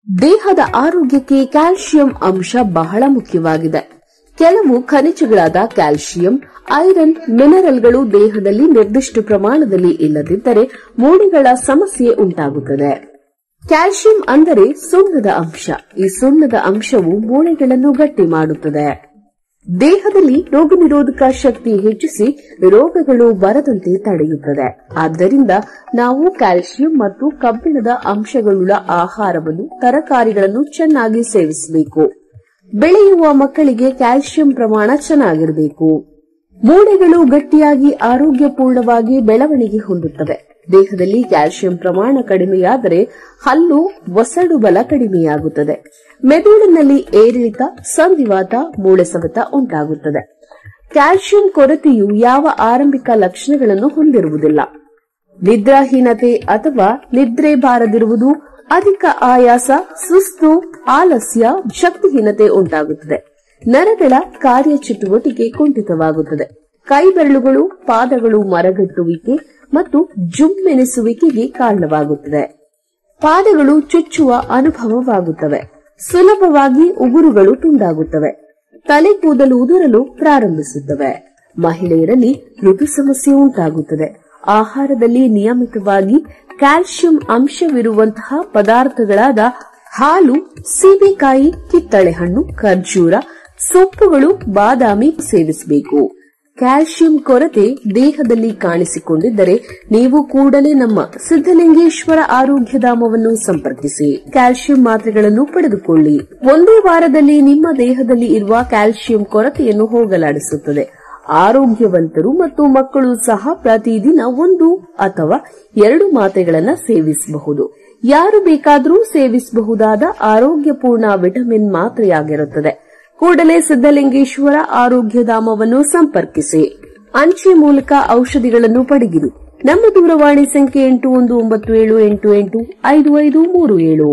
ದೇಹದ ಆರೋಗ್ಯಕ್ಕೆ ಕ್ಯಾಲ್ಸಿಯಂ ಅಂಶ ಬಹಳ ಮುಖ್ಯವಾಗಿದೆ. ಕೆಲವು ಖನಿಜಗಳಾದ ಕ್ಯಾಲ್ಸಿಯಂ, ಐರನ್, ಮಿನರಲ್ಗಳು ದೇಹದಲ್ಲಿ ನಿರ್ದಿಷ್ಟ ಪ್ರಮಾಣದಲ್ಲಿ ಇಲ್ಲದಿದ್ದರೆ ಮೂಳೆಗಳ ಸಮಸ್ಯೆ ಉಂಟಾಗುತ್ತದೆ. ಕ್ಯಾಲ್ಸಿಯಂ ಅಂದರೆ ಸುಣ್ಣದ ಅಂಶ. ಈ ಸುಣ್ಣದ ಅಂಶವು ಮೂಳೆಗಳನ್ನು ಗಟ್ಟಿ ಮಾಡುತ್ತದೆ. ದೇಹದಲ್ಲಿ ರೋಗನಿರೋಧಕ ಶಕ್ತಿ ಹೆಚ್ಚಿಸಿ ರೋಗಗಳು ಬರದಂತೆ ತಡೆಯುತ್ತದೆ. ಆದ್ದರಿಂದ ನಾವು ಕ್ಯಾಲ್ಸಿಯಂ ಮತ್ತು ಕಬ್ಬಿಣದ ಅಂಶಗಳುಳ್ಳ ಆಹಾರವನ್ನು, ತರಕಾರಿಗಳನ್ನು ಚೆನ್ನಾಗಿ ಸೇವಿಸಬೇಕು. ಬೆಳೆಯುವ ಮಕ್ಕಳಿಗೆ ಕ್ಯಾಲ್ಸಿಯಂ ಪ್ರಮಾಣ ಚೆನ್ನಾಗಿರಬೇಕು. ಮೂಳೆಗಳು ಗಟ್ಟಿಯಾಗಿ ಆರೋಗ್ಯಪೂರ್ಣವಾಗಿ ಬೆಳವಣಿಗೆ ಹೊಂದುತ್ತವೆ. ದೇಹದಲ್ಲಿ ಕ್ಯಾಲ್ಸಿಯಂ ಪ್ರಮಾಣ ಕಡಿಮೆಯಾದರೆ ಹಲ್ಲು, ಒಸಡು ಬಲ ಕಡಿಮೆಯಾಗುತ್ತದೆ. ಮೆದುಳಿನಲ್ಲಿ ಏರಿಳಿತ, ಸಂಧಿವಾತ, ಮೂಳೆ ಸವೆತ ಉಂಟಾಗುತ್ತದೆ. ಕ್ಯಾಲ್ಸಿಯಂ ಕೊರತೆಯು ಯಾವ ಆರಂಭಿಕ ಲಕ್ಷಣಗಳನ್ನು ಹೊಂದಿರುವುದಿಲ್ಲ. ನಿದ್ರಾಹೀನತೆ ಅಥವಾ ನಿದ್ರೆ ಬಾರದಿರುವುದು, ಅಧಿಕ ಆಯಾಸ, ಸುಸ್ತು, ಆಲಸ್ಯ, ಶಕ್ತಿಹೀನತೆ ಉಂಟಾಗುತ್ತದೆ. ನರಗಳ ಕಾರ್ಯಚಟುವಟಿಕೆ ಕುಂಠಿತವಾಗುತ್ತದೆ. ಕೈಬೆರಳುಗಳು, ಪಾದಗಳು ಮರಗಟ್ಟುವಿಕೆ ಮತ್ತು ಜುಮ್ಮೆನಿಸುವಿಕೆಗೆ ಕಾರಣವಾಗುತ್ತದೆ. ಪಾದಗಳು ಚುಚ್ಚುವ ಅನುಭವವಾಗುತ್ತವೆ. ಸುಲಭವಾಗಿ ಉಗುರುಗಳು ತುಂಡಾಗುತ್ತವೆ. ತಲೆ ಕೂದಲು ಉದುರಲು ಪ್ರಾರಂಭಿಸುತ್ತವೆ. ಮಹಿಳೆಯರಲ್ಲಿ ಋತು ಸಮಸ್ಯೆ ಉಂಟಾಗುತ್ತದೆ. ಆಹಾರದಲ್ಲಿ ನಿಯಮಿತವಾಗಿ ಕ್ಯಾಲ್ಸಿಯಂ ಅಂಶವಿರುವಂತಹ ಪದಾರ್ಥಗಳಾದ ಹಾಲು, ಸೀಬೆಕಾಯಿ, ಕಿತ್ತಳೆ ಹಣ್ಣು, ಖರ್ಜೂರ, ಸೊಪ್ಪುಗಳು, ಬಾದಾಮಿ ಸೇವಿಸಬೇಕು. ಕ್ಯಾಲ್ಸಿಯಂ ಕೊರತೆ ದೇಹದಲ್ಲಿ ಕಾಣಿಸಿಕೊಂಡಿದ್ದರೆ ನೀವು ಕೂಡಲೇ ನಮ್ಮ ಸಿದ್ದಲಿಂಗೇಶ್ವರ ಆರೋಗ್ಯಧಾಮವನ್ನು ಸಂಪರ್ಕಿಸಿ. ಕ್ಯಾಲ್ಸಿಯಂ ಮಾತ್ರೆಗಳನ್ನು ಪಡೆದುಕೊಳ್ಳಿ. ಒಂದೇ ವಾರದಲ್ಲಿ ನಿಮ್ಮ ದೇಹದಲ್ಲಿ ಇರುವ ಕ್ಯಾಲ್ಸಿಯಂ ಕೊರತೆಯನ್ನು ಹೋಗಲಾಡಿಸುತ್ತದೆ. ಆರೋಗ್ಯವಂತರು ಮತ್ತು ಮಕ್ಕಳು ಸಹ ಪ್ರತಿದಿನ 1 ಅಥವಾ 2 ಮಾತ್ರೆಗಳನ್ನು ಸೇವಿಸಬಹುದು. ಯಾರು ಬೇಕಾದರೂ ಸೇವಿಸಬಹುದಾದ ಆರೋಗ್ಯಪೂರ್ಣ ವಿಟಮಿನ್ ಮಾತ್ರೆಯಾಗಿರುತ್ತದೆ. ಕೂಡಲೇ ಸಿದ್ದಲಿಂಗೇಶ್ವರ ಆರೋಗ್ಯಧಾಮವನ್ನು ಸಂಪರ್ಕಿಸಿ. ಅಂಚೆ ಮೂಲಕ ಔಷಧಿಗಳನ್ನು ಪಡೆಯಿರಿ. ನಮ್ಮ ದೂರವಾಣಿ ಸಂಖ್ಯೆ 8197885537.